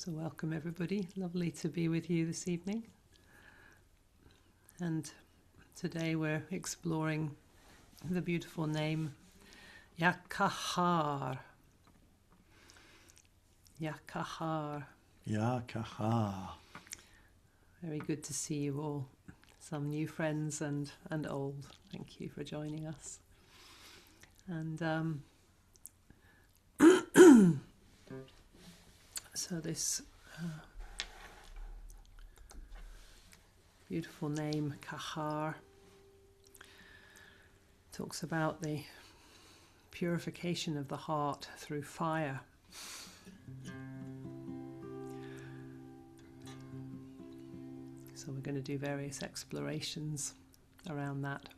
So welcome everybody, lovely to be with you this evening. And today we're exploring the beautiful name Qahhar. Qahhar. Qahhar. Very good to see you all. Some new friends and old. Thank you for joining us. And so this beautiful name, Qahhar, talks about the purification of the heart through fire. So we're going to do various explorations around that.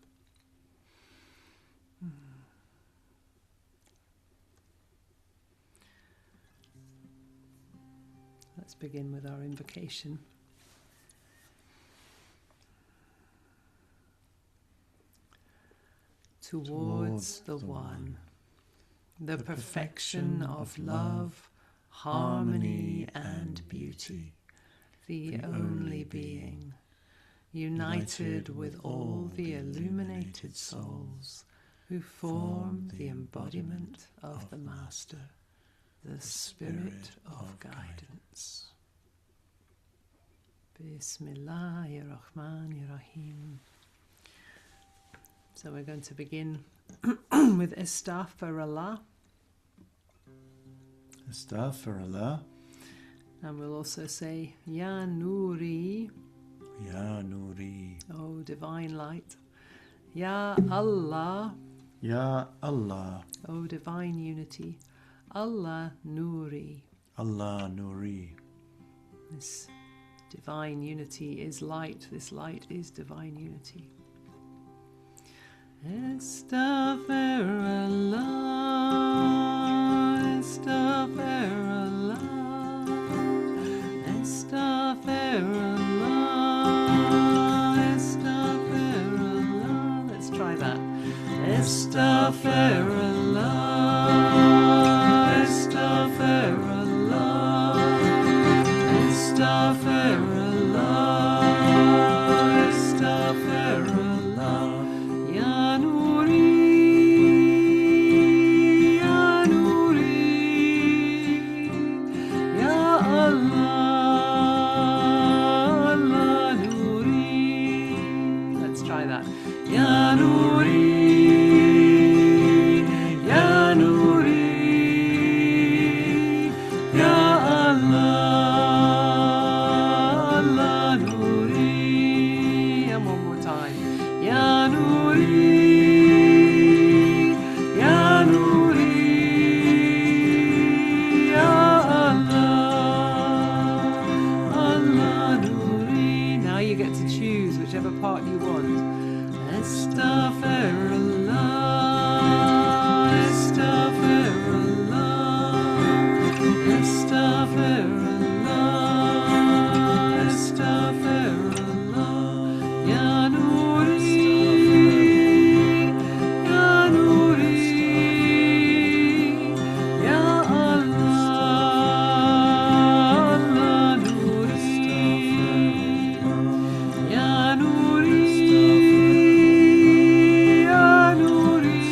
Let's begin with our invocation. Towards the One, the perfection of love, harmony and beauty, the only being, united with all the illuminated souls who form the embodiment of the Master, the Spirit of Guidance. Bismillahirrahmanirrahim. So we're going to begin with Astaghfirullah. Astaghfirullah. And we'll also say Ya Nuri. Ya Nuri. Oh, divine light. Ya Allah. Ya Allah. Oh, divine unity. Allah Nuri. Allah Nuri. This divine unity is light. This light is divine unity. Astaghfirullah. Astaghfirullah. Astaghfirullah. Astaghfirullah. Let's try that. Astaghfirullah. Astaghfirullah. Astaghfirullah. Astaghfirullah. Ya Nuri. Ya Nuri. Ya Allah. Allah Nuri. Let's try that. Ya Nuri. Ya Nuri. Ya Allah. Allah Nuri. And one more time. Ya Nuri. Ya Nuri. Ya Allah. Allah Nuri. Now you get to choose whichever part you want. Astaghfirullah. Astaghfirullah. Astaghfirullah. Astaghfirullah. Ya Nuri. Ya Nuri. Ya Allah. Allah Nuri. Ya Nuri. Ya Nuri.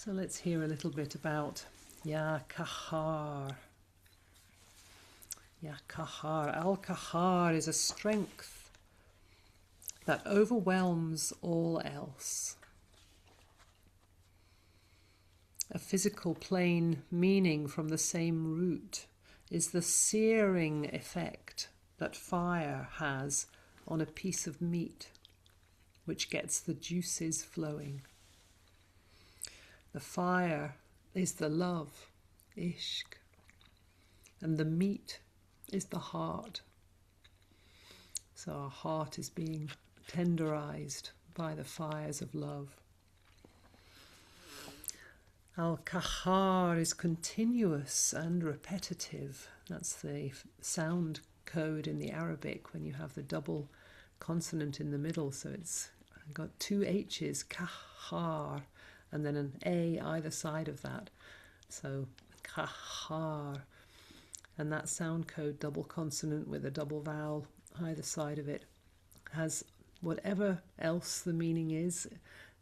So let's hear a little bit about Ya Qahhar. Ya Qahhar. Al-Qahhar is a strength that overwhelms all else. A physical plane meaning from the same root is the searing effect that fire has on a piece of meat, which gets the juices flowing. The fire is the love, ishq, and the meat is the heart. So our heart is being tenderized by the fires of love. Al-Qahhar is continuous and repetitive. That's the sound code in the Arabic when you have the double consonant in the middle. So it's got two H's, Qahhar, and then an A either side of that. So Qahhar. And that sound code, double consonant with a double vowel either side of it, has whatever else the meaning is.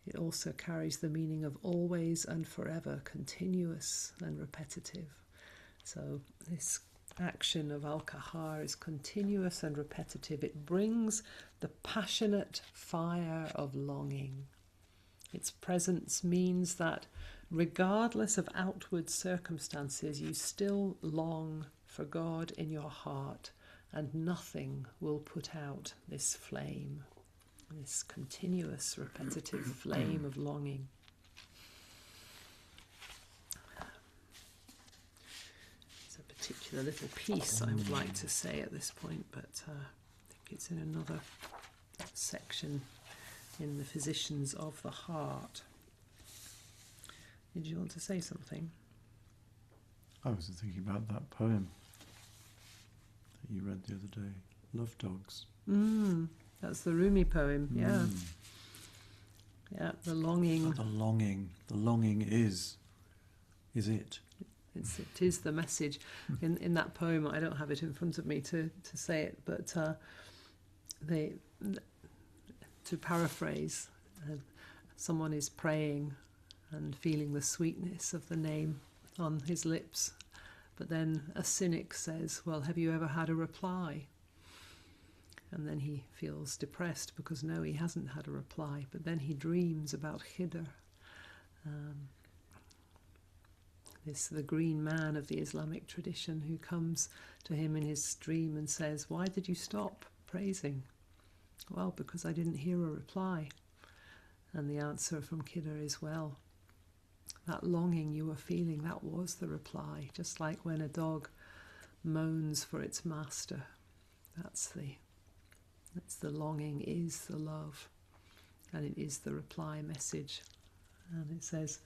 It also carries the meaning of always and forever, continuous and repetitive. So this action of Al-Qahhar is continuous and repetitive. It brings the passionate fire of longing. Its presence means that regardless of outward circumstances, you still long for God in your heart, and nothing will put out this flame. This continuous, repetitive flame of longing. There's a particular little piece I would like to say at this point, but I think it's in another section in the Physicians of the Heart. Did you want to say something? I was thinking about that poem that you read the other day, Love Dogs. That's the Rumi poem, yeah. Yeah, the longing. The longing is it. It is the message. In that poem, I don't have it in front of me to say it, but to paraphrase, someone is praying and feeling the sweetness of the name on his lips, but then a cynic says, well, have you ever had a reply? And then he feels depressed because no, he hasn't had a reply. But then he dreams about Khidr, the green man of the Islamic tradition, who comes to him in his dream and says, why did you stop praising? Well, because I didn't hear a reply. And the answer from Khidr is, well, that longing you were feeling, that was the reply. Just like when a dog moans for its master. That's the longing is the love, and it is the reply message. And it says,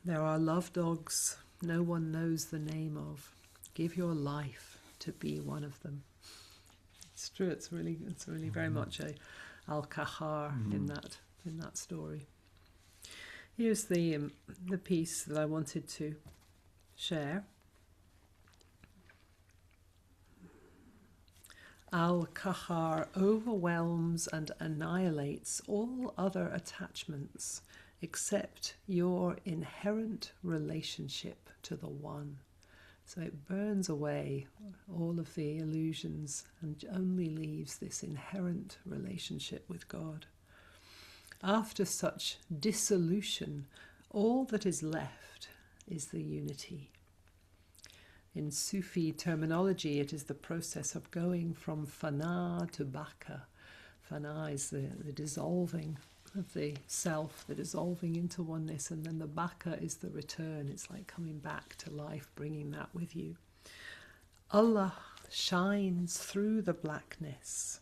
there are love dogs no one knows the name of. Give your life to be one of them. It's true. It's really very much a Al-Qahhar in that story. Here's the piece that I wanted to share. Al-Qahhar overwhelms and annihilates all other attachments except your inherent relationship to the One. So it burns away all of the illusions and only leaves this inherent relationship with God. After such dissolution, all that is left is the unity. In Sufi terminology, it is the process of going from fana to baka. Fana is the dissolving of the self, the dissolving into oneness, and then the baka is the return. It's like coming back to life, bringing that with you. Allah shines through the blackness.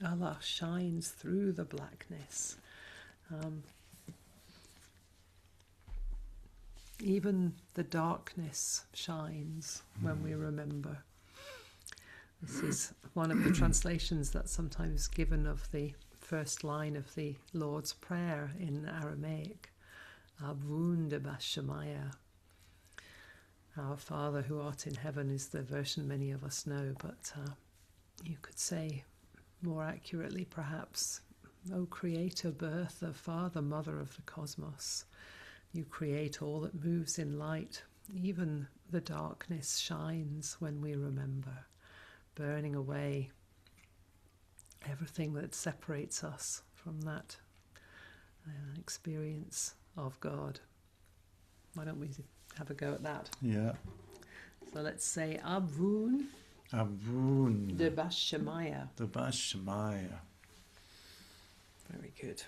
Allah shines through the blackness. Even the darkness shines when we remember. This is one of the translations that's sometimes given of the first line of the Lord's Prayer in Aramaic. Avun de Bashamaya. Our Father who art in heaven is the version many of us know, but you could say more accurately perhaps, O Creator, Birth, Father, Mother of the cosmos. You create all that moves in light. Even the darkness shines when we remember, burning away everything that separates us from that experience of God. Why don't we have a go at that? Yeah. So let's say Avun Avun. de Bashemaya. The Bashemaya. Very good.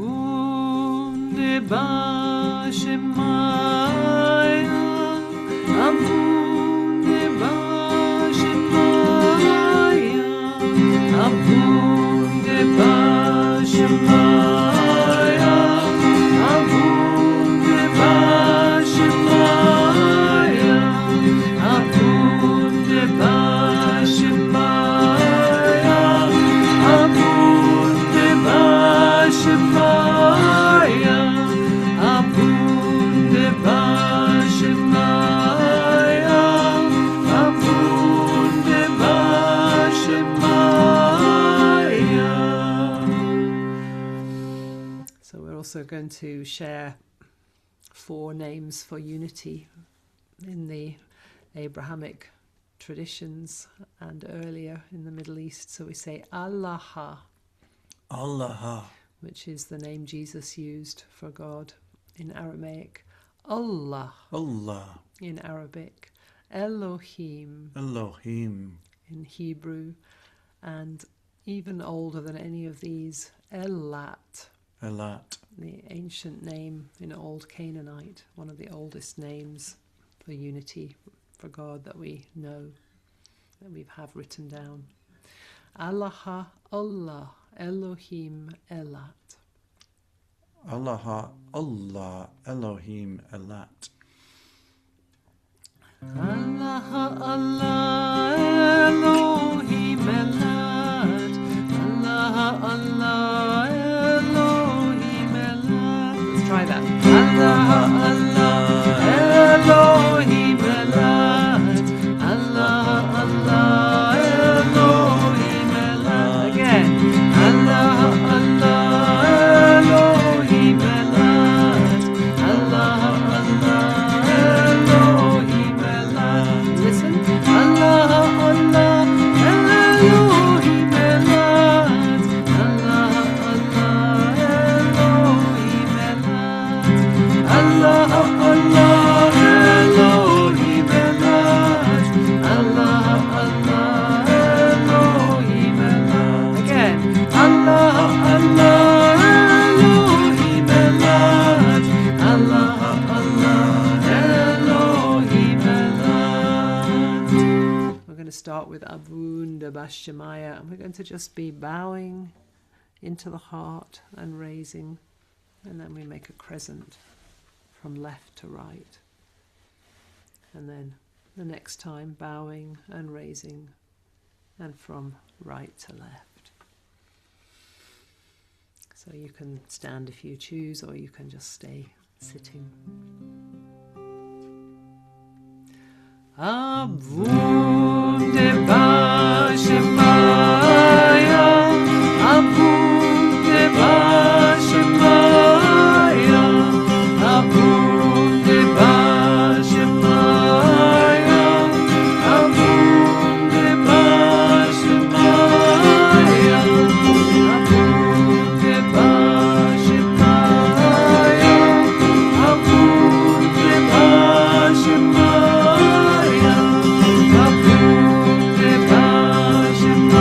Avun de Bashemaya. Avun de Bashemaya. Avun de Bashemaya. Avun de Bashemaya. Avun de Bashemaya. Avun de Bashemaya. Avun de Bashemaya. Avun de Bashemaya. So we're also going to share 4 names for unity in the Abrahamic traditions and earlier in the Middle East. So we say Allah, Allah. which is the name Jesus used for God in Aramaic. Allah Allah. in Arabic. Elohim Elohim. in Hebrew. And even older than any of these, Elat, Elat. the ancient name in Old Canaanite, one of the oldest names for unity for God that we know, that we have written down. Allah, Allah, Elohim, Elat. Allah. Allah. Elohim. Elat. Allah, Allah, Elohim, Elat. Allah, Allah, Elohim, Elat. Let's try that. Allah, Allah, Elohim, Elat. Allah, Allah, Elohim, Elat. Again. Allah, Allah, Elohim, Elat. Allah, Allah, Elohim, Elat. Listen. Allah, Allah, Elohim, Elat. Allah, Allah, Elohim, Elat. Allah, Allah, Elohim, Elat. Allah, Allah, Elohim, Elat. Again. Allah, Allah, Elohim, Elat. Allah, Allah, Elohim, Elat. We're going to start with Avun de Bashemaya, and we're going to just be bowing into the heart and raising, and then we make a crescent from left to right. And then the next time bowing and raising, and from right to left. So you can stand if you choose, or you can just stay sitting. Avun de Bashemaya. Avun de Bashemaya. Avun de Bashemaya. Avun de Bashemaya. Avun de Bashemaya. Avun de Bashemaya. Avun de Bashemaya.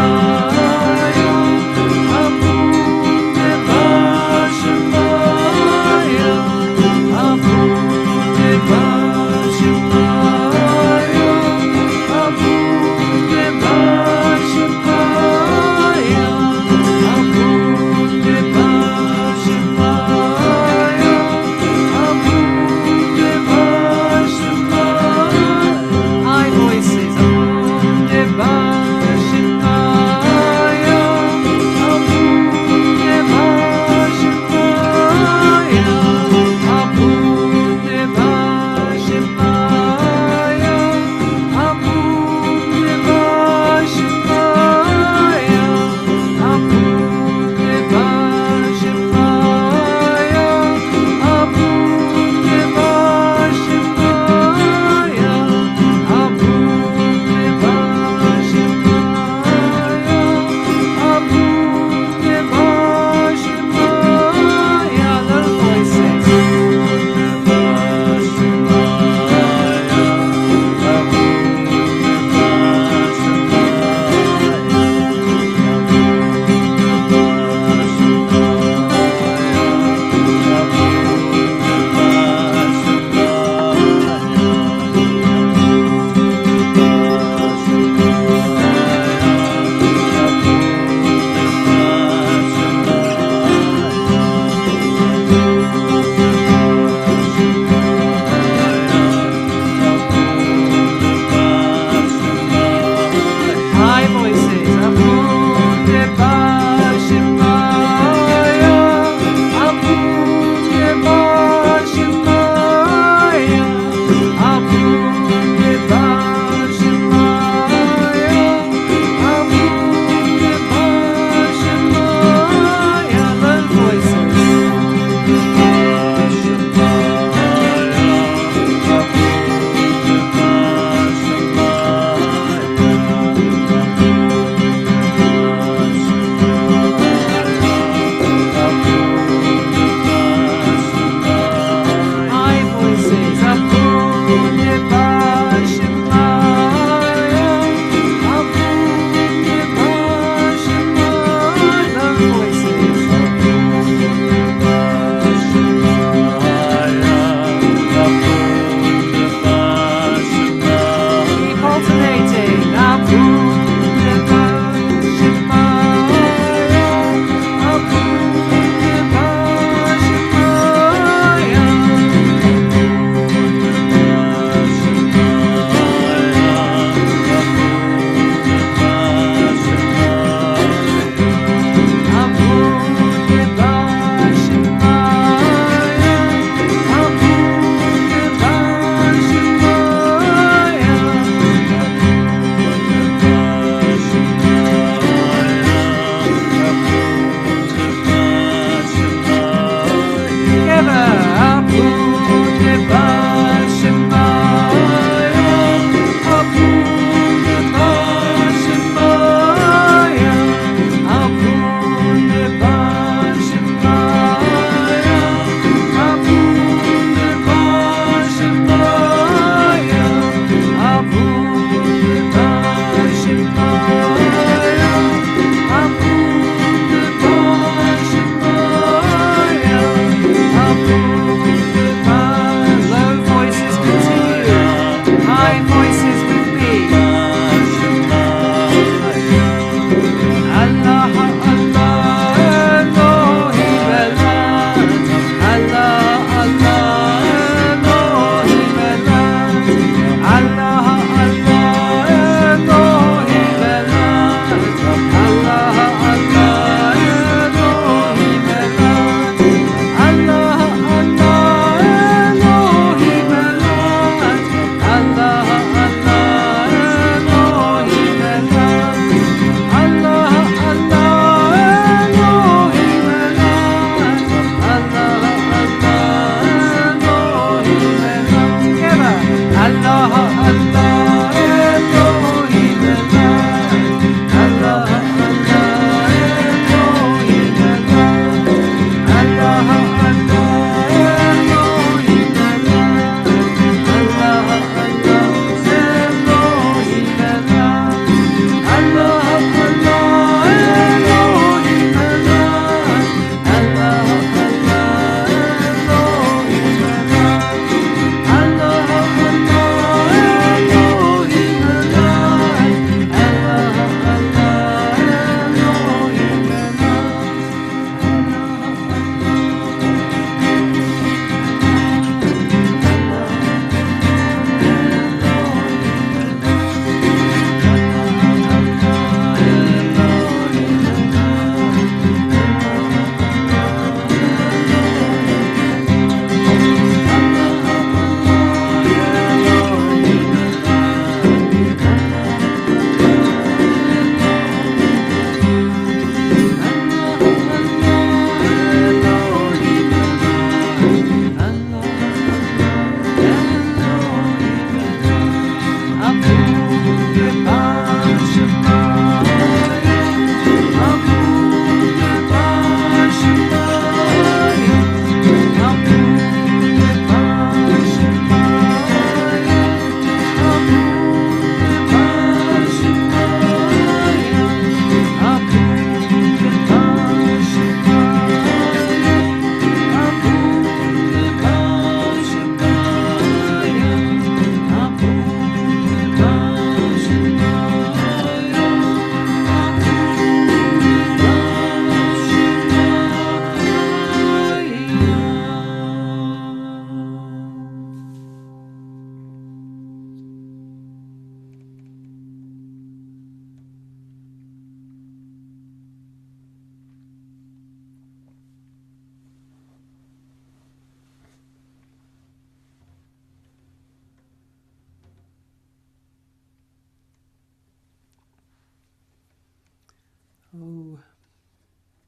Oh,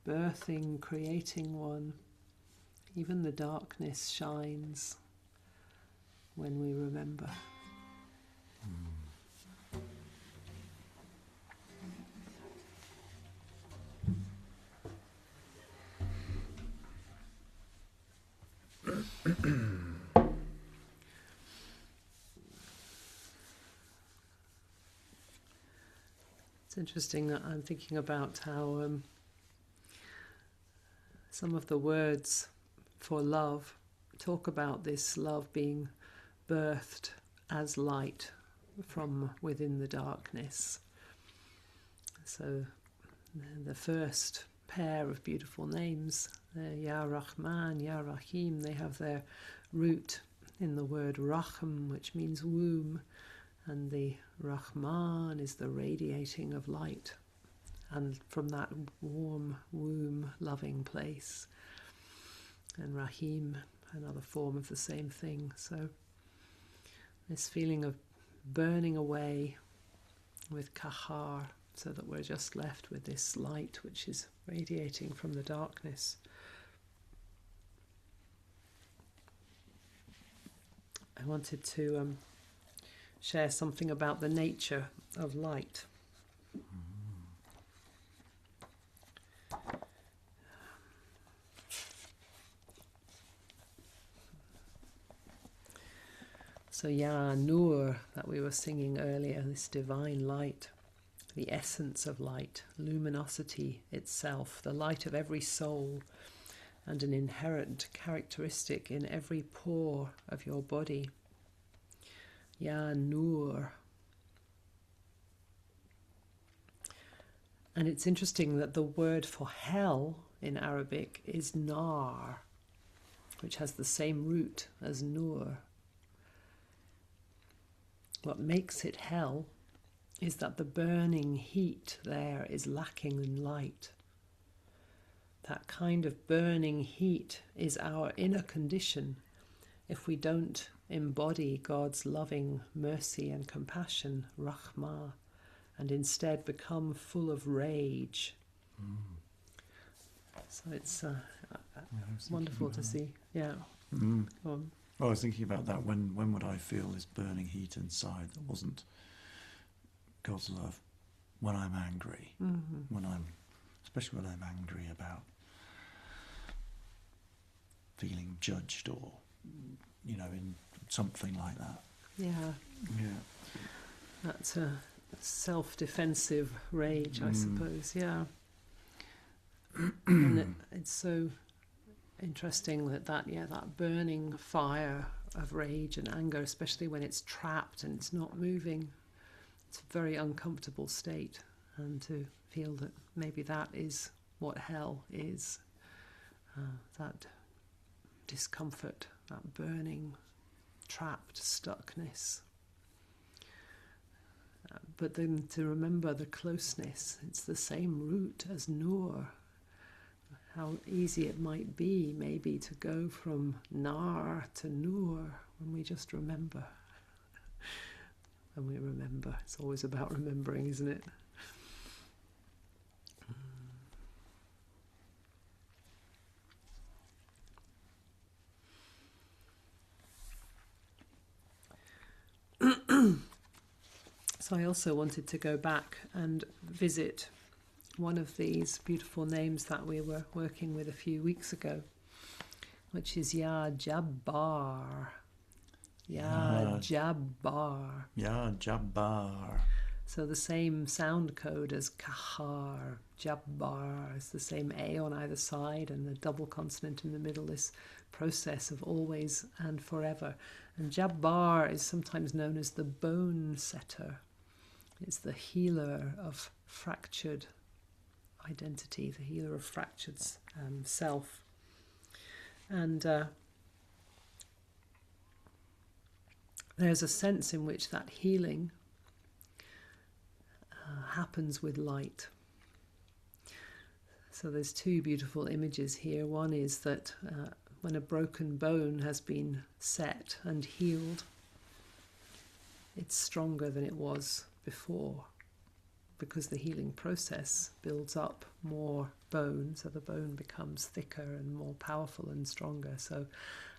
birthing, creating one. Even the darkness shines when we remember. It's interesting that I'm thinking about how some of the words for love talk about this love being birthed as light from within the darkness. So the first pair of beautiful names, Ya Rahman, Ya Rahim, they have their root in the word Rahm, which means womb, and the Rahman is the radiating of light, and from that warm womb loving place. And Rahim, another form of the same thing. So this feeling of burning away with Qahhar, so that we're just left with this light which is radiating from the darkness. I wanted to share something about the nature of light. So Ya Nur, that we were singing earlier, this divine light, the essence of light, luminosity itself, the light of every soul, and an inherent characteristic in every pore of your body. Ya Nur. And it's interesting that the word for hell in Arabic is nar, which has the same root as nur. What makes it hell is that the burning heat there is lacking in light. That kind of burning heat is our inner condition if we don't embody God's loving mercy and compassion, rahmah, and instead become full of rage. So it's wonderful to see. Yeah. Mm. Go on. Well, I was thinking about that. When would I feel this burning heat inside that wasn't God's love? When I'm angry. Mm-hmm. Especially when I'm angry about feeling judged or, in something like that. Yeah. Yeah. That's a self-defensive rage, I suppose. Yeah. And it's so interesting that burning fire of rage and anger, especially when it's trapped and it's not moving, it's a very uncomfortable state. And to feel that maybe that is what hell is, that discomfort, that burning, trapped stuckness. But then to remember the closeness, it's the same root as nur. How easy it might be maybe to go from nar to nur when we just remember. When we remember, it's always about remembering, isn't it? So I also wanted to go back and visit one of these beautiful names that we were working with a few weeks ago, which is Ya Jabbar. Ya Jabbar. Ya Jabbar. So the same sound code as Qahhar, Jabbar. It's the same A on either side and the double consonant in the middle, this process of always and forever. And Jabbar is sometimes known as the bone setter. It's the healer of fractured identity, the healer of fractured self. And there's a sense in which that healing happens with light. So there's two beautiful images here. One is that when a broken bone has been set and healed, it's stronger than it was before, because the healing process builds up more bone, so the bone becomes thicker and more powerful and stronger. So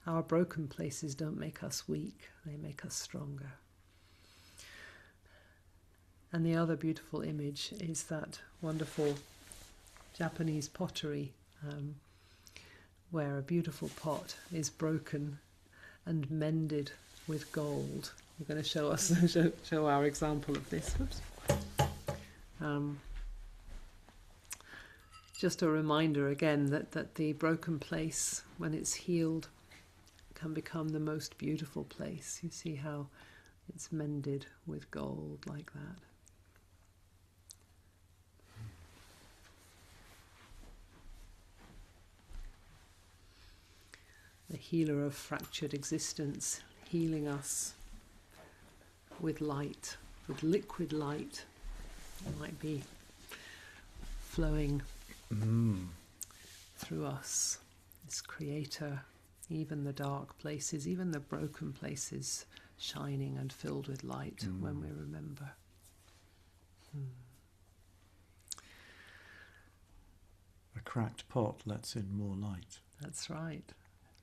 our broken places don't make us weak, they make us stronger. And the other beautiful image is that wonderful Japanese pottery, where a beautiful pot is broken and mended with gold. We're going to show our example of this. Oops. Just a reminder again that the broken place, when it's healed, can become the most beautiful place. You see how it's mended with gold like that. The healer of fractured existence, healing us with light, with liquid light. It might be flowing through us, this creator, even the dark places, even the broken places, shining and filled with light when we remember. A cracked pot lets in more light. That's right.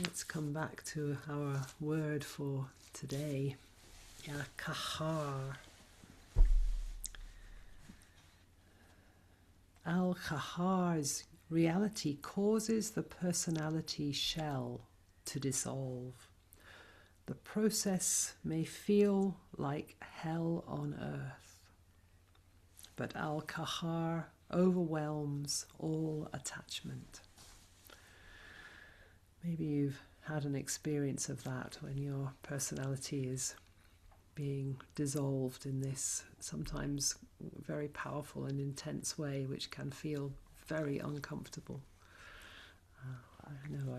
Let's come back to our word for today. Qahhar. Al-Qahhar's reality causes the personality shell to dissolve. The process may feel like hell on earth, but Al-Qahhar overwhelms all attachment. Maybe you've had an experience of that when your personality is being dissolved in this sometimes very powerful and intense way, which can feel very uncomfortable. I know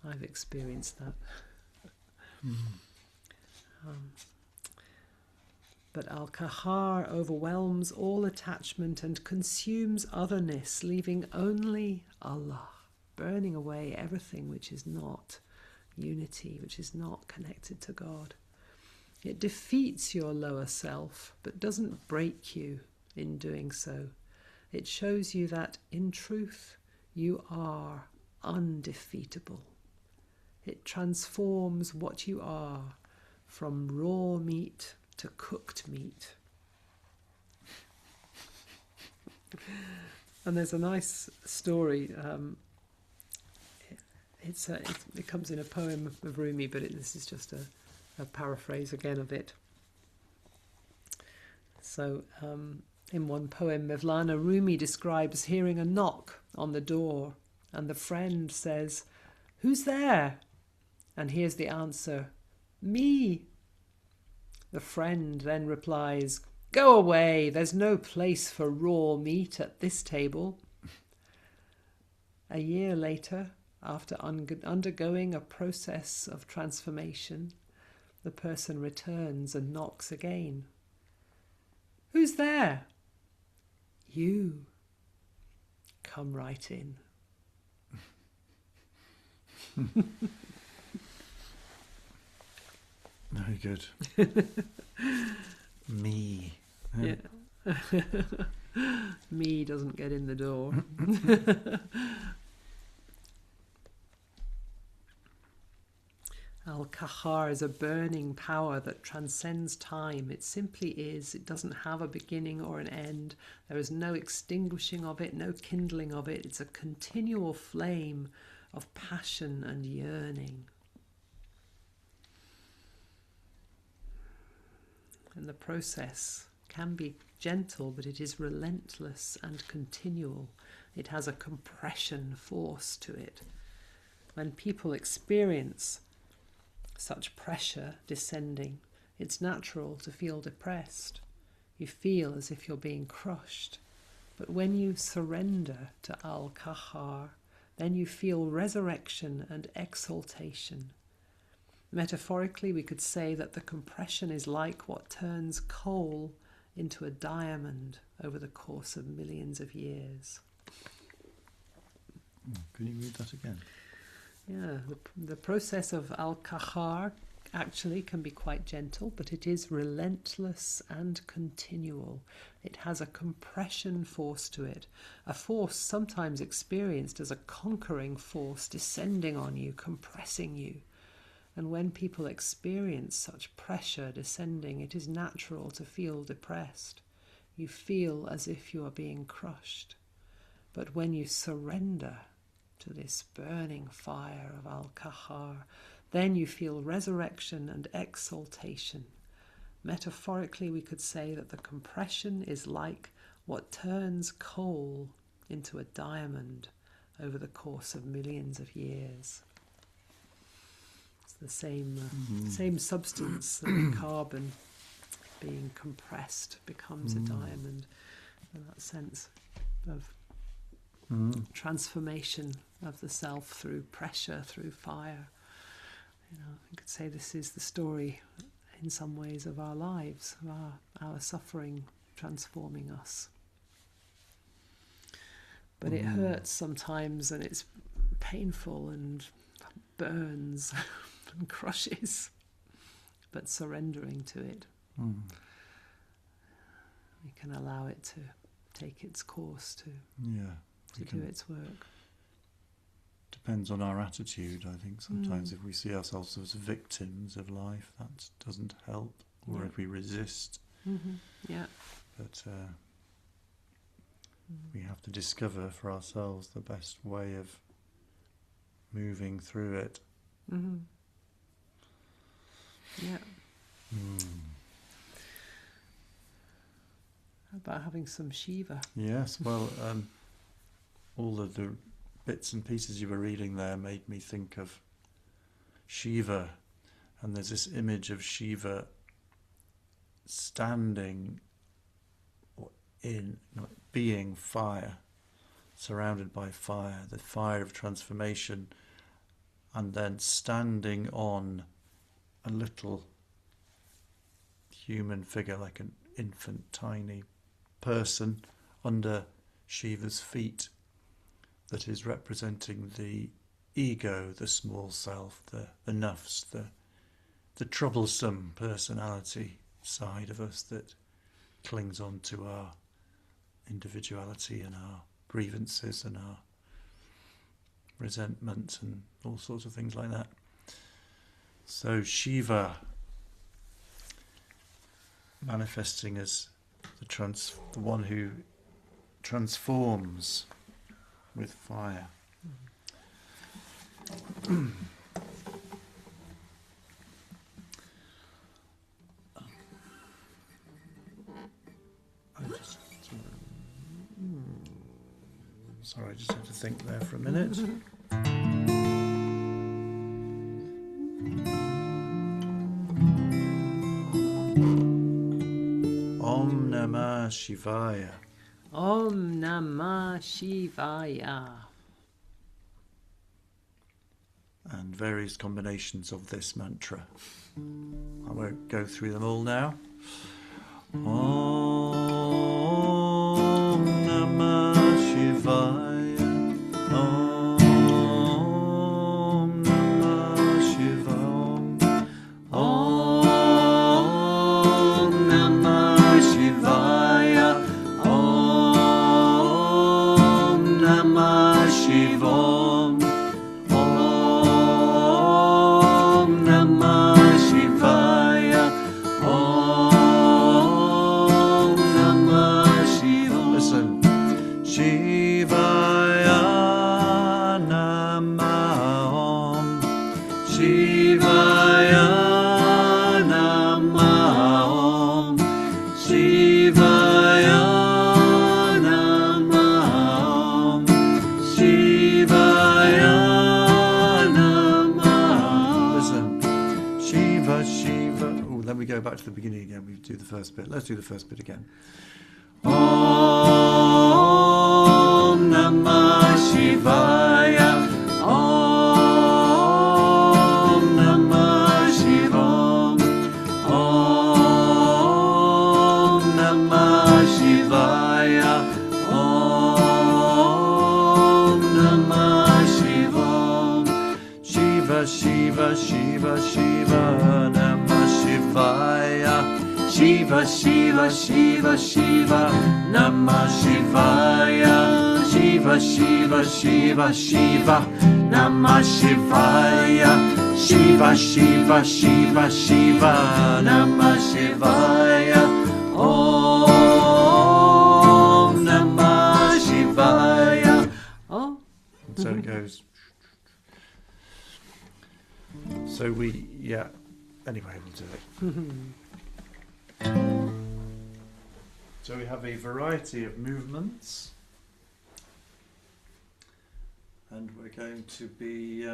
I've experienced that. But Al-Qahhar overwhelms all attachment and consumes otherness, leaving only Allah, burning away everything which is not unity, which is not connected to God. It defeats your lower self, but doesn't break you in doing so. It shows you that, in truth, you are undefeatable. It transforms what you are from raw meat to cooked meat. And there's a nice story. It comes in a poem of Rumi, but this is just a paraphrase again of it. So, in one poem, Mevlana Rumi describes hearing a knock on the door, and the friend says, "Who's there?" And hears the answer, "Me." The friend then replies, "Go away, there's no place for raw meat at this table." A year later, after undergoing a process of transformation, the person returns and knocks again. "Who's there?" "You." "Come right in." Very good. Me. Yeah. Me doesn't get in the door. Al-Qahhar is a burning power that transcends time. It simply is. It doesn't have a beginning or an end. There is no extinguishing of it, no kindling of it. It's a continual flame of passion and yearning. And the process can be gentle, but it is relentless and continual. It has a compression force to it. When people experience such pressure descending, it's natural to feel depressed. You feel as if you're being crushed. But when you surrender to Al-Qahhar, then you feel resurrection and exaltation. Metaphorically, we could say that the compression is like what turns coal into a diamond over the course of millions of years. Can you read that again? Yeah, the process of Al-Qahhar actually can be quite gentle, but it is relentless and continual. It has a compression force to it, a force sometimes experienced as a conquering force descending on you, compressing you. And when people experience such pressure descending, it is natural to feel depressed. You feel as if you are being crushed. But when you surrender to this burning fire of Al-Qahhar, then you feel resurrection and exaltation. Metaphorically, we could say that the compression is like what turns coal into a diamond over the course of millions of years. It's the same substance, carbon being compressed becomes a diamond. In that sense of transformation of the self through pressure, through fire. You know, I could say this is the story in some ways of our lives, of our suffering transforming us. But it hurts sometimes, and it's painful and burns and crushes. But surrendering to it, we can allow it to take its course, to do its work. To depends on our attitude. I think sometimes if we see ourselves as victims of life, that doesn't help, or if we resist. Yeah. But we have to discover for ourselves the best way of moving through it. Yeah. How about having some Shiva? Yes, well, all of the bits and pieces you were reading there made me think of Shiva, and there's this image of Shiva standing in, being fire, surrounded by fire, the fire of transformation, and then standing on a little human figure, like an infant, tiny person under Shiva's feet, that is representing the ego, the small self, the nafs, the troublesome personality side of us that clings on to our individuality and our grievances and our resentment and all sorts of things like that. So Shiva manifesting as the one who transforms with fire. Sorry, I just had to think there for a minute. Om Namah Shivaya. Om Namah Shivaya. And various combinations of this mantra. I won't go through them all now. Om Namah Shivaya. Om Namah Shivaya. Om Namah Shivaya. Om Namah Shivaya. Om Namah Shivaya. Om Namah Shivaya. Listen. Shivaya Namah Om. Shivaya Namah Om. Shivaya Namah Om. Shivaya Namah. Listen. Shiva, Shiva. Oh, let me go back to the beginning again. We do the first bit. Let's do the first bit again. Om Namah Shivaya. Om Namah Shivaya. Om Namah Shivaya. Om Namah Shivaya. Shiva, Shiva, Shiva, Shiva, Namah Shivaya. Shiva, Shiva, Shiva, Shiva, Namah Shivaya. Shiva, Shiva, Shiva, Shiva, Namah Shivaya. Shiva, Shiva, Shiva, Shiva, Namah Shivaya. Om Namah Shivaya. Oh. So it goes. So anyway, we'll do it. So we have a variety of movements, and we're going to be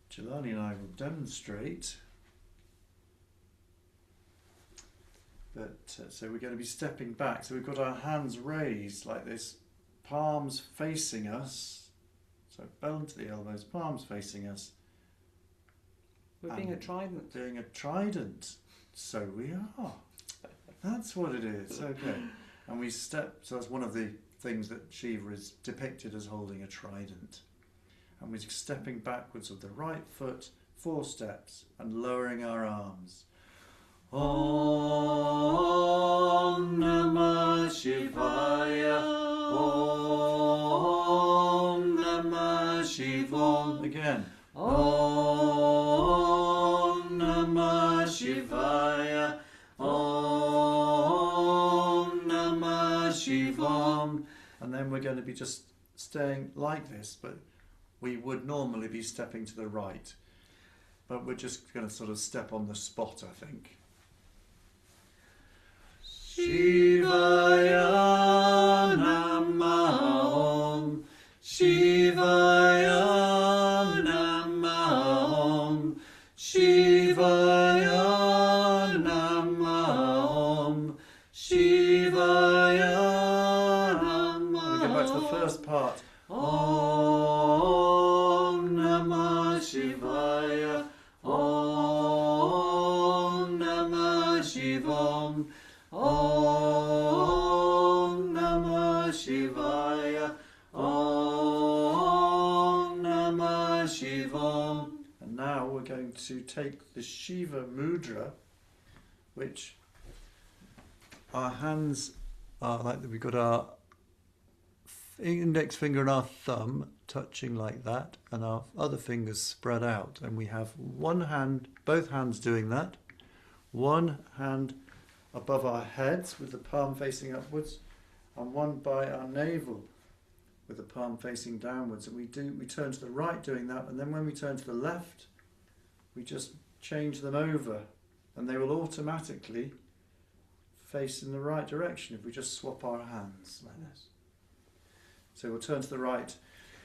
Jelani and I will demonstrate, but so we're going to be stepping back. So we've got our hands raised like this, palms facing us, so bell into the elbows, palms facing us. We're being a trident. Doing a trident. So we are. That's what it is. Okay. And we step, so that's one of the things that Shiva is depicted as holding a trident. And we're stepping backwards with the right foot, 4 steps, and lowering our arms. Om Namah Shivaya. down, and then we're going to be just staying like this, but we would normally be stepping to the right. But we're just going to sort of step on the spot, I think. Shivaya Namah, Shivaya Namah, Shivaya Namah, Shivaya Namah. We go back to the first part. Om Namah Shivaya, Om Namah Shivam, Om Namah Shivaya, Om Namah Shivam. And now we're going to take the Shiva Mudra, which our hands are like that. We've got our index finger and our thumb touching like that, and our other fingers spread out. And we have one hand, both hands doing that. One hand above our heads with the palm facing upwards, and one by our navel with the palm facing downwards. And we turn to the right doing that, and then when we turn to the left, we just change them over, and they will automatically face in the right direction if we just swap our hands like this. So we'll turn to the right.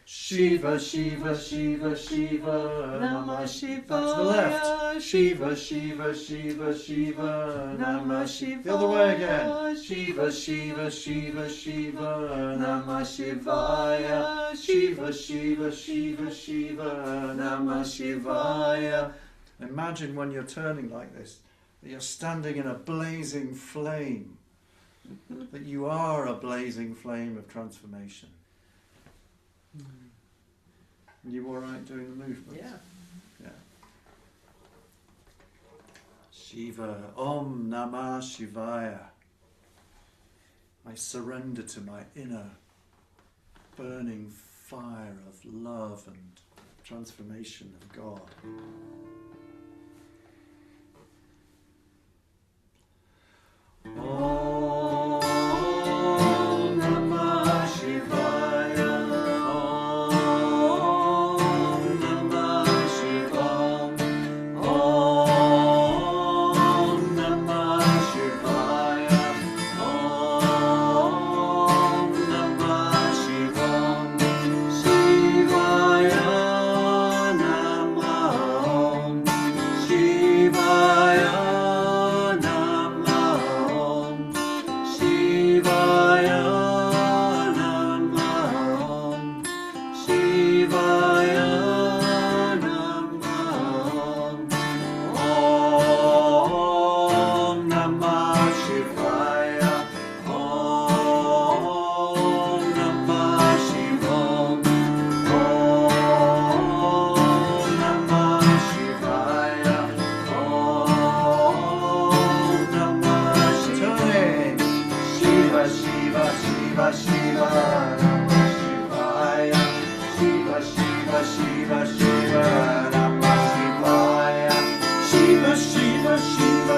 Shiva, Shiva, Shiva, Shiva, Namah Shivaya. Back to the left. Shiva, Shiva, Shiva, Shiva, Namah Shivaya. The other way again. Shiva, Shiva, Shiva, Shiva, Namah Shivaya. Shiva, Shiva, Shiva, Shiva, Namah Shivaya. Imagine when you're turning like this, that you're standing in a blazing flame, that you are a blazing flame of transformation. Are you all right doing the movement? Yeah. Yeah. Shiva, Om Namah Shivaya. I surrender to my inner burning fire of love and transformation of God. Om Namah Shivaya. Om Namah Shivam. Om Namah Shivaya. Om Namah Shivam. Shivaya Namah. Shivaya. Shiva, Shiva, Shiva, Shiva,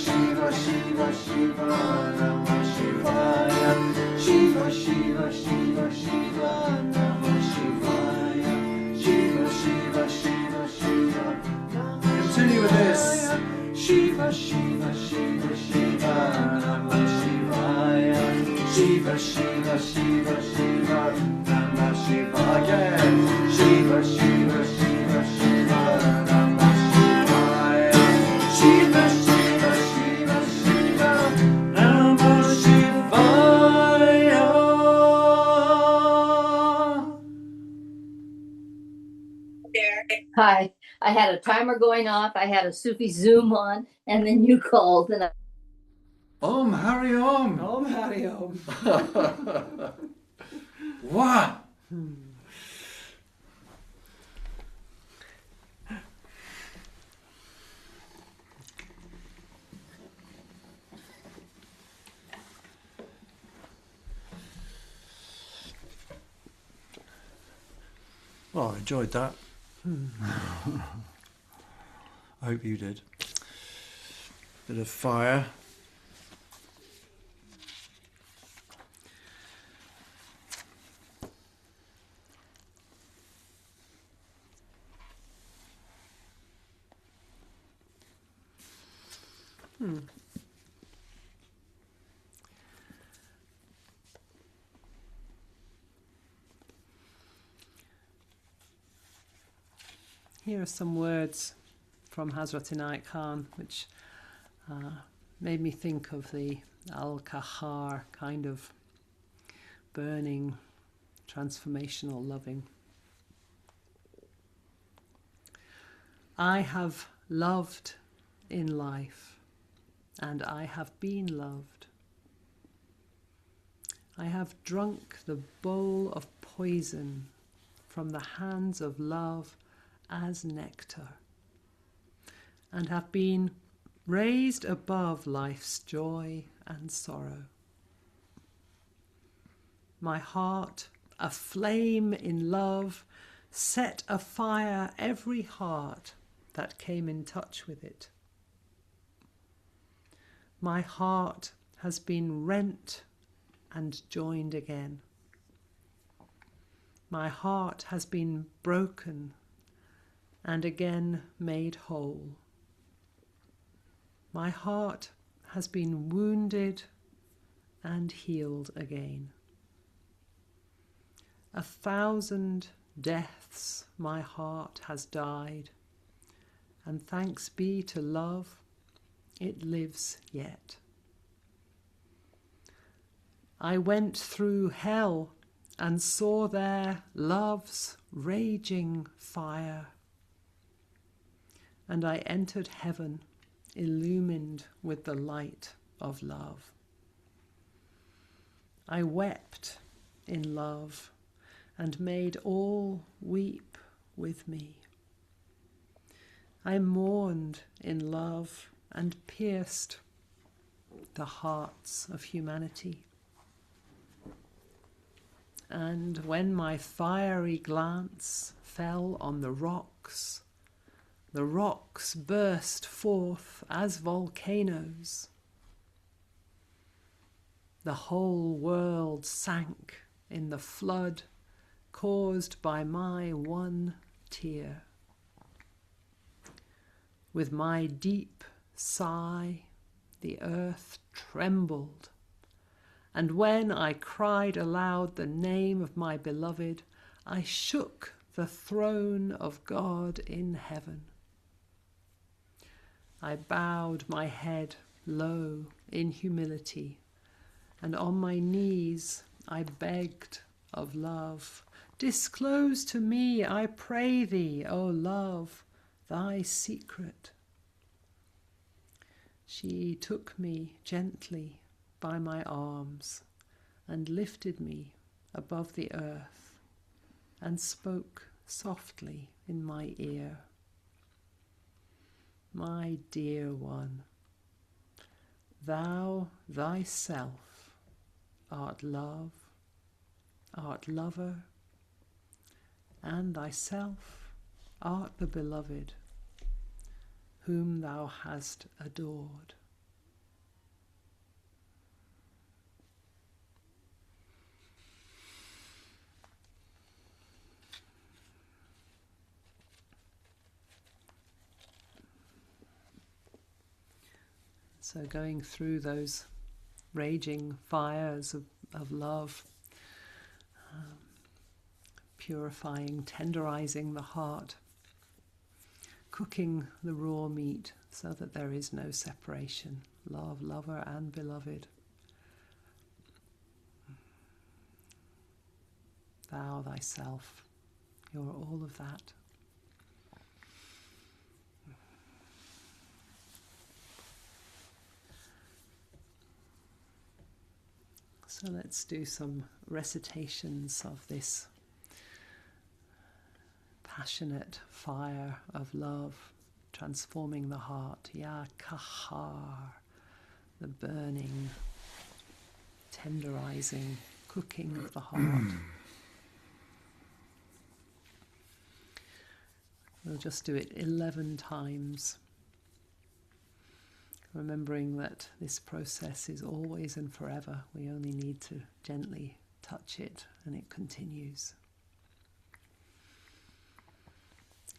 Shiva, Shiva, Shiva, Namah Shivaya. Shiva, Shiva, Shiva, Shiva, Namah Shivaya. Shiva, Shiva, Shiva, Shiva, Namah. Continue with this. Shiva, Shiva, Shiva, Shiva, Namah Shivaya. Shiva, Shiva, Shiva, Shiva, Namah Shivaya. Again. Shiva, Shiva, Shiva, Shiva, Namah Shivaya. Shiva, Shiva, Shiva, Shiva, Namah Shivaya. Hi, I had a timer going off, I had a Sufi Zoom on, and then you called, and Om Hari Om. Om Hari Om. Wow. Well, I enjoyed that. I hope you did. Bit of fire. Here are some words from Hazrat Inayat Khan, which made me think of the Al-Qahhar kind of burning, transformational loving. I have loved in life, and I have been loved. I have drunk the bowl of poison from the hands of love as nectar, and have been raised above life's joy and sorrow. My heart, aflame in love, set afire every heart that came in touch with it. My heart has been rent and joined again. My heart has been broken and again made whole. My heart has been wounded and healed again. 1,000 deaths my heart has died, and thanks be to love, it lives yet. I went through hell and saw there love's raging fire, and I entered heaven illumined with the light of love. I wept in love and made all weep with me. I mourned in love and pierced the hearts of humanity. And when my fiery glance fell on the rocks burst forth as volcanoes. The whole world sank in the flood caused by my one tear. With my deep sigh, the earth trembled, and when I cried aloud the name of my beloved, I shook the throne of God in heaven. I bowed my head low in humility, and on my knees I begged of love. Disclose to me, I pray thee, O love, thy secret. She took me gently by my arms and lifted me above the earth and spoke softly in my ear. My dear one, thou thyself art love, art lover, and thyself art the beloved, whom thou hast adored. So going through those raging fires of love, purifying, tenderizing the heart, cooking the raw meat so that there is no separation. Love, lover and beloved. Thou thyself, you're all of that. So let's do some recitations of this passionate fire of love, transforming the heart. Ya Qahhar, the burning, tenderizing, cooking of the heart. We'll just do it 11 times, remembering that this process is always and forever. We only need to gently touch it and it continues.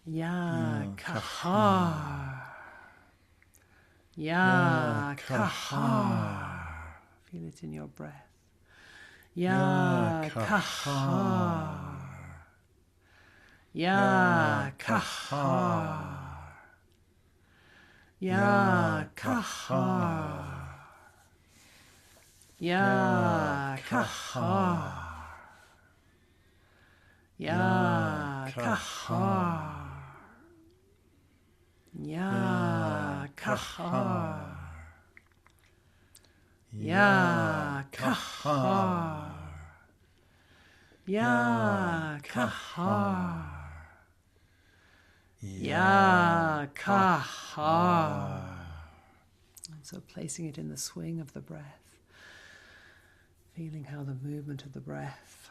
Ya Qahhar, Ya Qahhar. Feel it in your breath. Ya Qahhar, Ya Qahhar, Ya Qahhar, Ya Qahhar, Ya Qahhar, Ya Qahhar, Ya Qahhar, Ya Qahhar, Ya Qahhar. And so placing it in the swing of the breath, feeling how the movement of the breath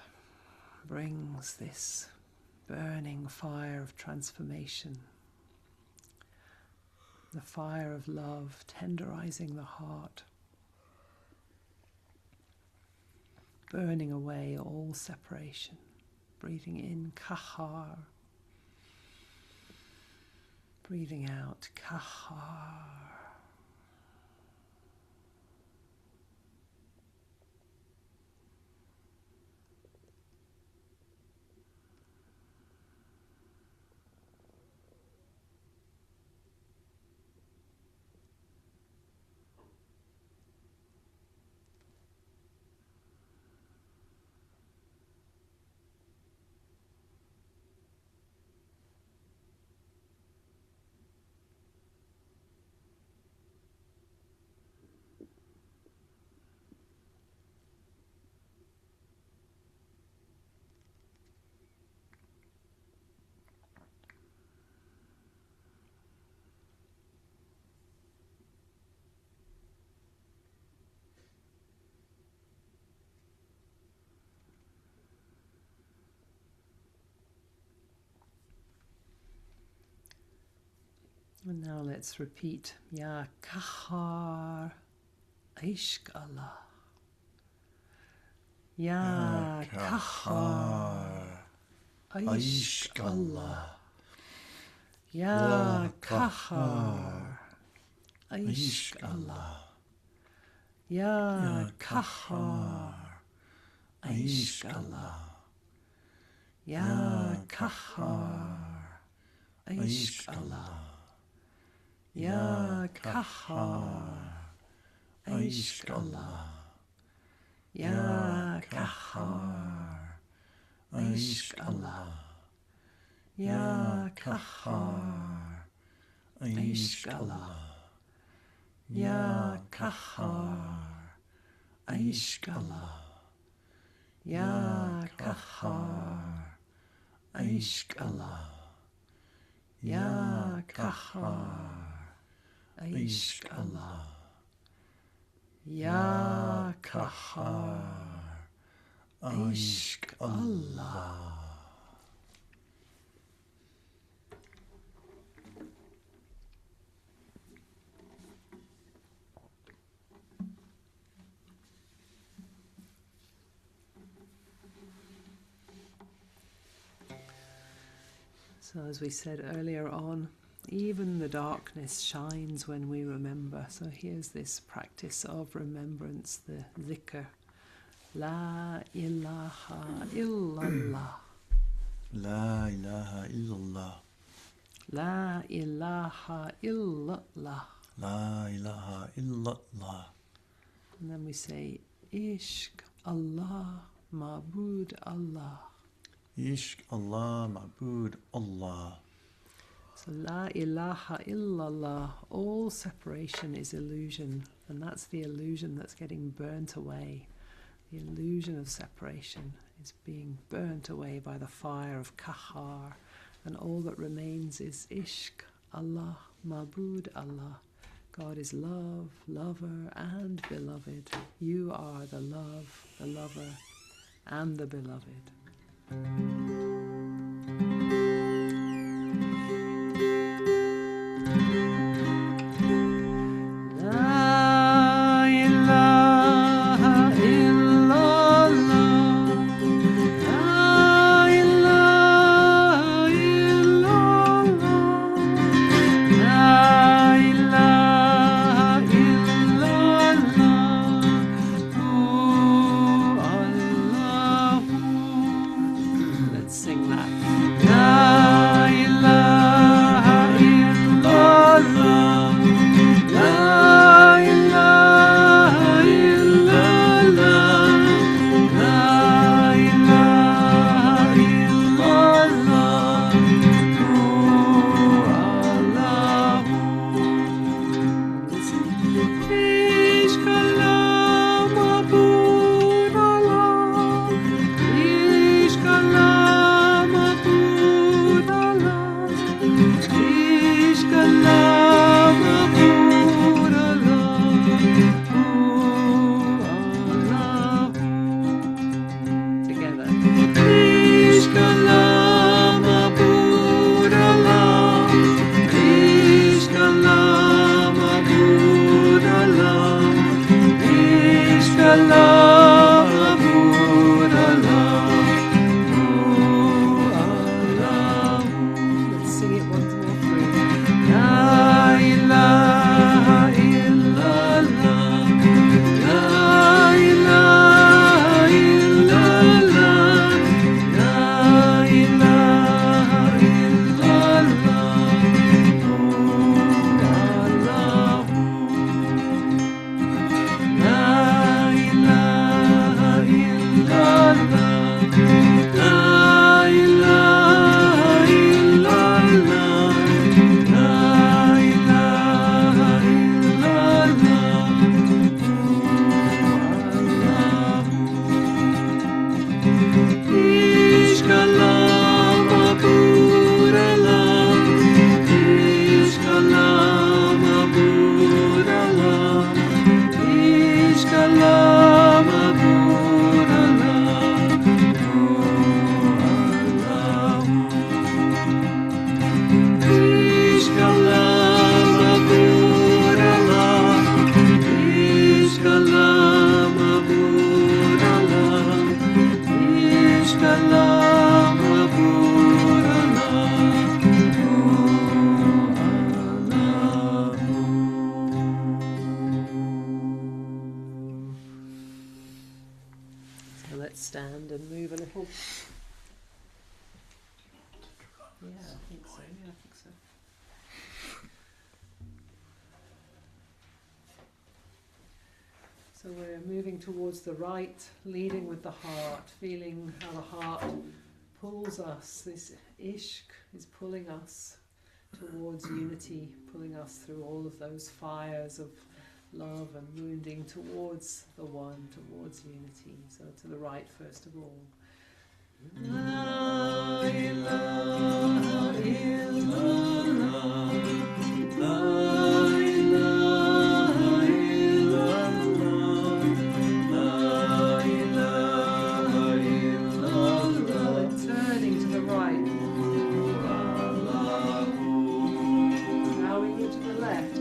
brings this burning fire of transformation, the fire of love, tenderizing the heart, burning away all separation. Breathing in Qahhar, breathing out Qahhar. And now let's repeat Ya Qahhar, Ishq Allah. Ya Qahhar, Ishq Allah. Ya Qahhar, Ishq Allah. Ya Qahhar, Ishq Allah. Ya Qahhar, Ishq Allah. Ya Qahhar, Ishq Allah. Ya Qahhar, Ishq Allah. Ya Qahhar, Ishq Allah. Ya Qahhar, Ishq Allah. Ya Qahhar, Ishq Allah. Ya Qahhar, Ishq Allah. Ya Qahhar, Ishq Allah. So as we said earlier on, Even the darkness shines when we remember. So here's this practice of remembrance, the dhikr. La ilaha illallah. La ilaha illallah. La ilaha illallah. La ilaha illallah. And then we say, Ishq Allah, Ma'bud Allah. Ishq Allah, Ma'bud Allah. So La ilaha illallah, all separation is illusion, and that's the illusion that's getting burnt away. The illusion of separation is being burnt away by the fire of Qahhar, and all that remains is Ishq Allah, Ma'bud Allah. God is love, lover and beloved. You are the love, the lover and the beloved. Stand and move a little. Yeah, I think so. Yeah, I think so. So we're moving towards the right, leading with the heart, feeling how the heart pulls us. This ishq is pulling us towards unity, pulling us through all of those fires of love and wounding towards the one, towards unity. So to the right first of all. La ilaha illallah, la ilaha illallah, la ilaha illallah. Turning to the right. Now we go to the left.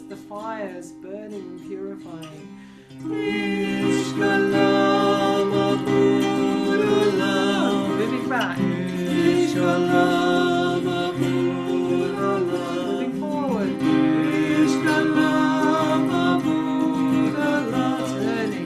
the fires burning and purifying. Moving back. Moving forward. Turning.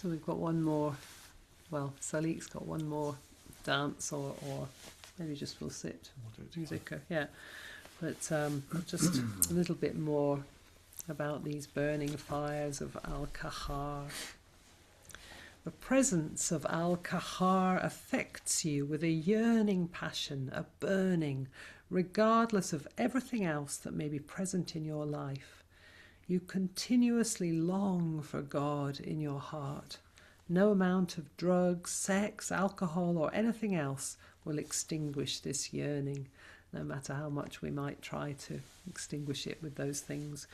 So we've got one more, well, Salik's got one more dance, or maybe just we'll sit. Zikr, yeah. But just a little bit more about these burning fires of Al-Qahhar. The presence of Al-Qahhar affects you with a yearning passion, a burning, regardless of everything else that may be present in your life. You continuously long for God in your heart. No amount of drugs, sex, alcohol, or anything else will extinguish this yearning, no matter how much we might try to extinguish it with those things.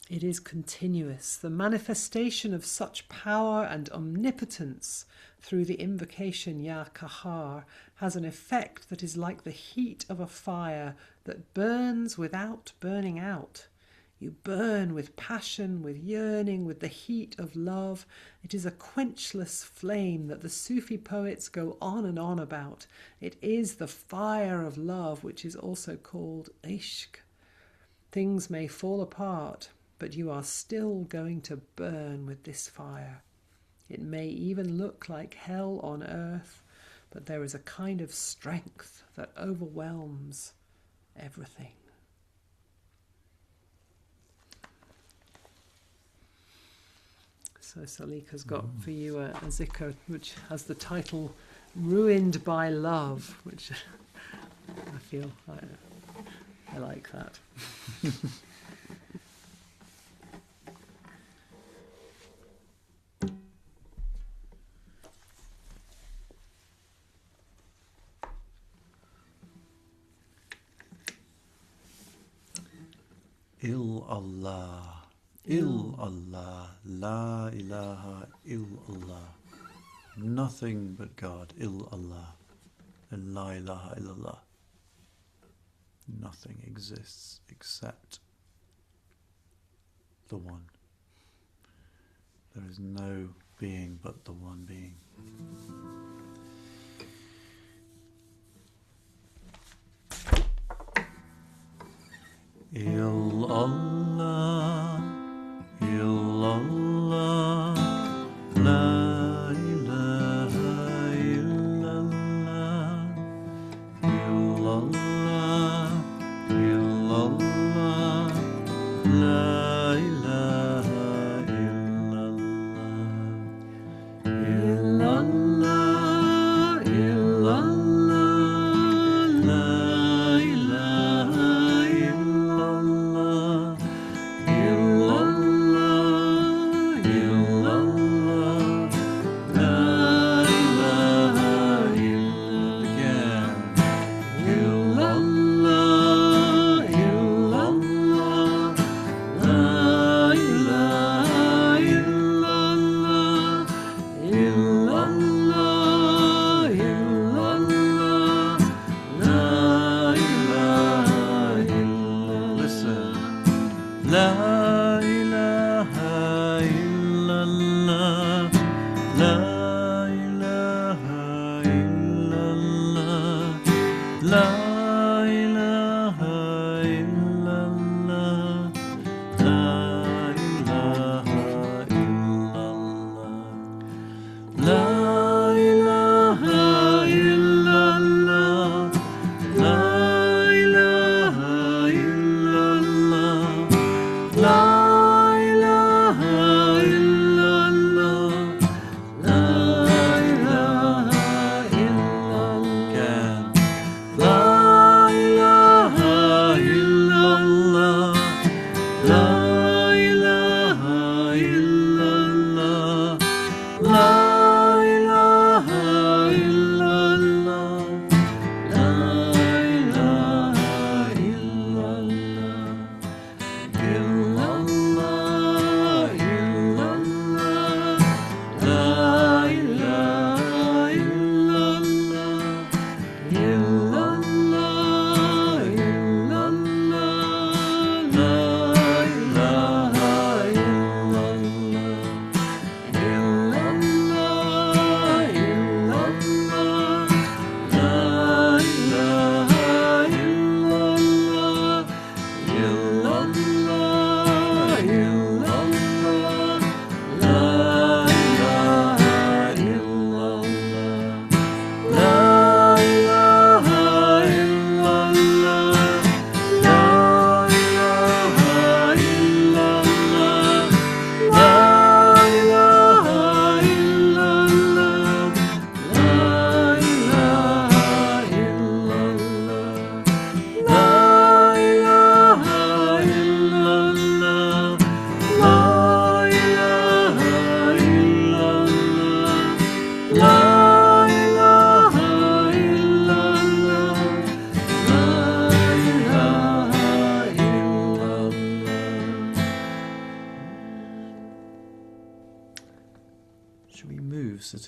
It is continuous. The manifestation of such power and omnipotence through the invocation Ya Qahhar has an effect that is like the heat of a fire that burns without burning out. You burn with passion, with yearning, with the heat of love. It is a quenchless flame that the Sufi poets go on and on about. It is the fire of love, which is also called ishq. Things may fall apart, but you are still going to burn with this fire. It may even look like hell on earth, but there is a kind of strength that overwhelms everything. So Salika's got for you a zikr which has the title Ruined by Love, which I feel I like that. Allah. Allah, la ilaha illallah. Nothing but God, Allah, and la ilaha illallah. Nothing exists except the one. There is no being but the one being. Allah, illallah, la ilaha illallah, illallah, illallah, la ilaha illallah, illallah, illallah, la ilaha illallah. La ilaha illallah, la ilaha illallah, la ilaha illallah, la ilaha illallah, la ilaha illallah, la ilaha illallah. La ilaha illallah, la ilaha illallah, la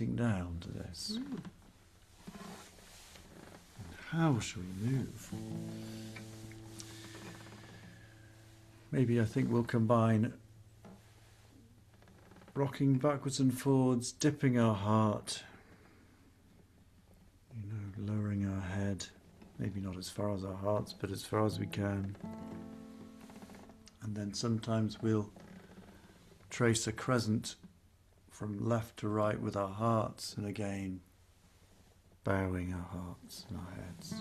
getting down to this. How shall we move? Maybe I think we'll combine rocking backwards and forwards, dipping our heart, lowering our head, maybe not as far as our hearts, but as far as we can. And then sometimes we'll trace a crescent from left to right with our hearts, and again bowing our hearts and our heads.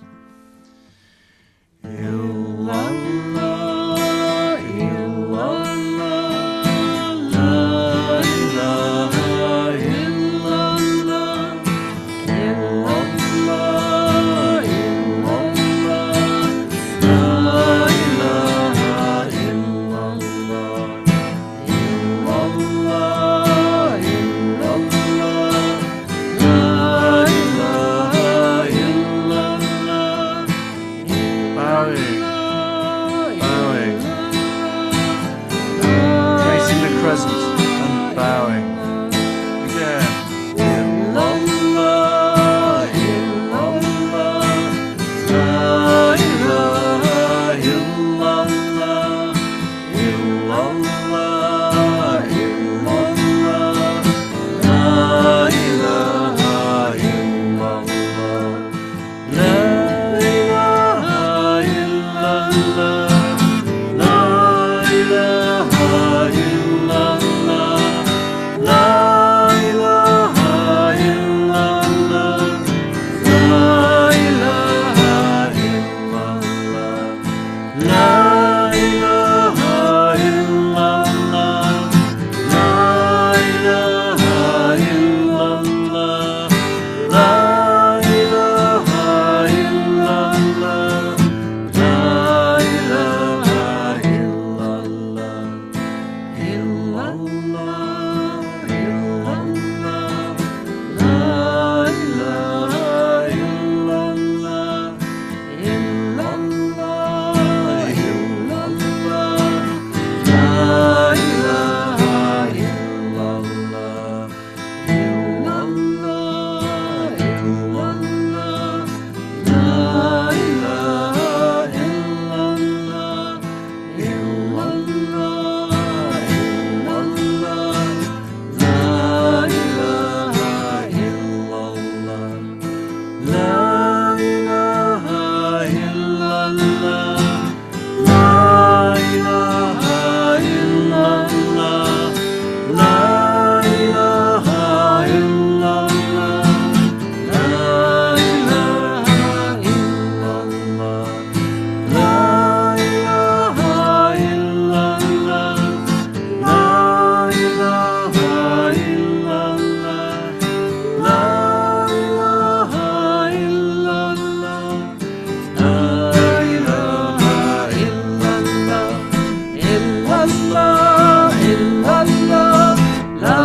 Illallah, illallah, la ilaha illallah, illallah, illallah, la ilaha illallah, illallah, illallah, la ilaha illallah. Bowing, tracing the crescent and bowing. Again. Illallah, illallah, la ilaha illallah, illallah, illallah, la ilaha illallah, la ilaha illallah, la ilaha illallah, la ilaha illallah, la ilaha illallah, la ilaha illallah, la ilaha illallah, la ilaha illallah, la ilaha illallah, illallah, illallah, la ilaha illallah, illallah, illallah, la ilaha illallah, illallah, illallah, la ilaha illallah, illallah, illallah, la ilaha illallah, la ilaha illallah, la ilaha illallah, la ilaha illallah, la ilaha illallah, la ilaha illallah, la ilaha illallah, la ilaha illallah, la ilaha illallah, illallah, illallah, la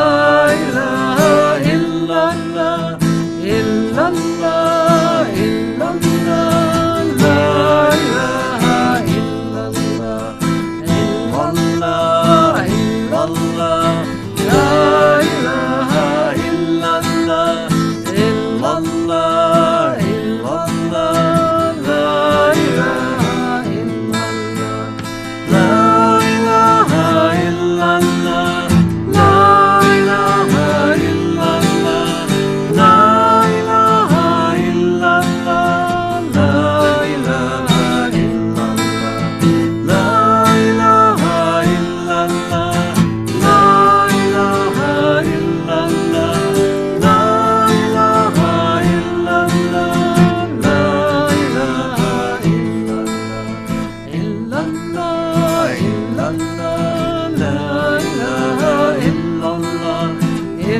ilaha illallah, illallah, illallah, la ilaha illallah, illallah, illallah, la ilaha illallah, illallah, illallah, la ilaha illallah, la ilaha illallah, la ilaha illallah, la ilaha illallah, la ilaha illallah, la ilaha illallah, la ilaha illallah, la ilaha illallah, la ilaha illallah, illallah, illallah, la ilaha illallah,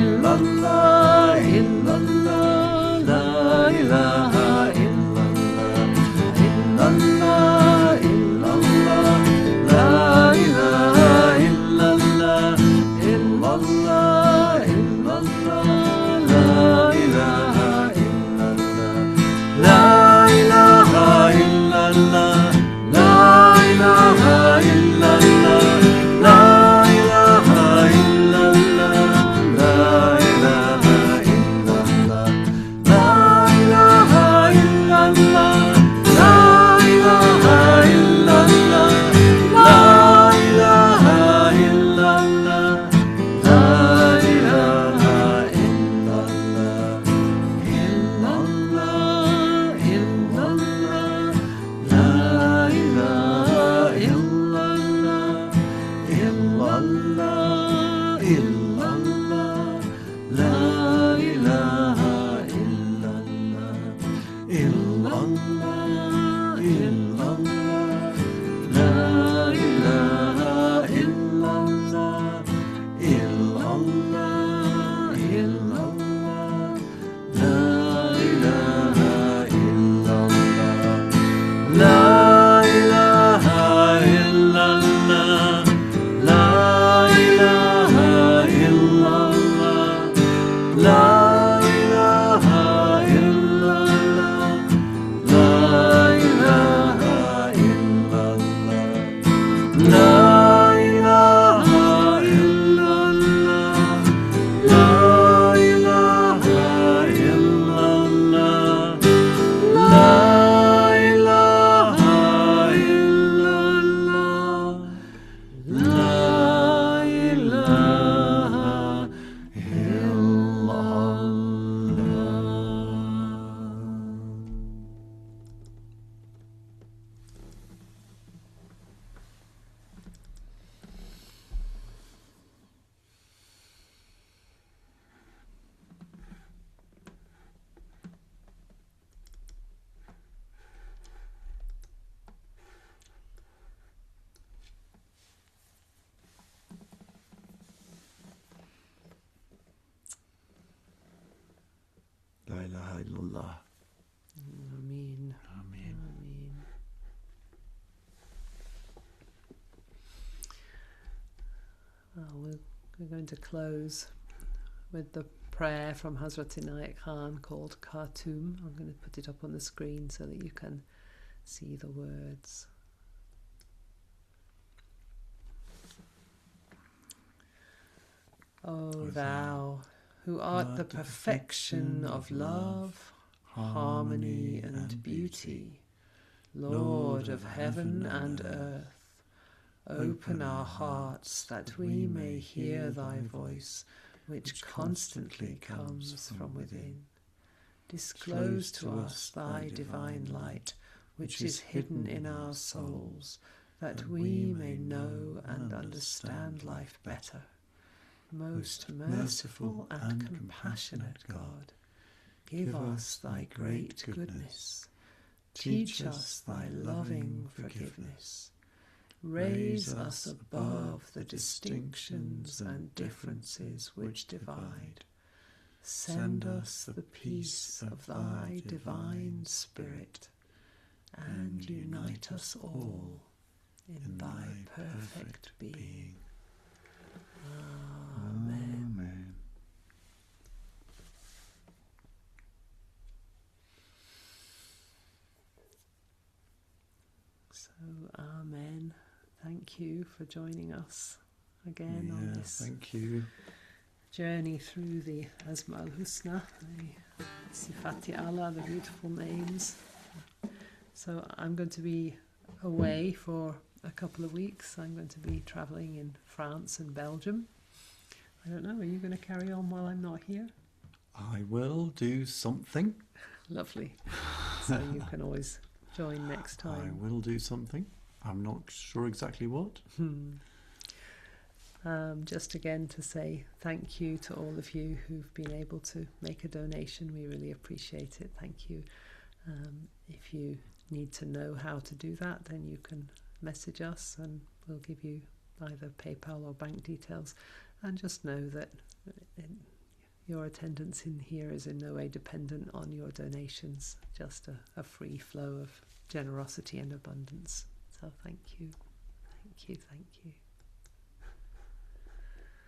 illallah, illallah, la ilaha illallah, illallah, illallah, la ilaha illallah, illallah, illallah, la ilaha illallah, la ilaha illallah, la ilaha illallah, la ilaha illallah, la ilaha illallah. going to close with the prayer from Hazrat Inayat Khan called Khartoum. I'm going to put it up on the screen so that you can see the words. O thou who art the perfection of love, harmony and beauty, Lord of heaven and earth, open our hearts that we may hear thy voice, which constantly comes from within. Disclose to us thy divine light, which is hidden in our souls, that we may know and understand life better. Most merciful and compassionate God, give us thy great goodness. Teach us thy loving forgiveness. Raise us above the distinctions and differences which divide. Send us the peace of thy divine Spirit, and unite us all in thy perfect being. Amen. Amen. So, Amen. Thank you for joining us again on this Thank you. journey through the Asma al-Husna, the Sifati Allah, the beautiful names. So I'm going to be away for a couple of weeks. I'm going to be travelling in France and Belgium. I don't know, are you going to carry on while I'm not here? I will do something. Lovely. So you can always join next I time. will do something. I'm not sure exactly what. Just again to say thank you to all of you who've been able to make a donation. We really appreciate it. Thank you. If you need to know how to do that, then you can message us and we'll give you either PayPal or bank details. And just know that your attendance in here is in no way dependent on your donations, just a free flow of generosity and abundance. So thank you, thank you, thank you.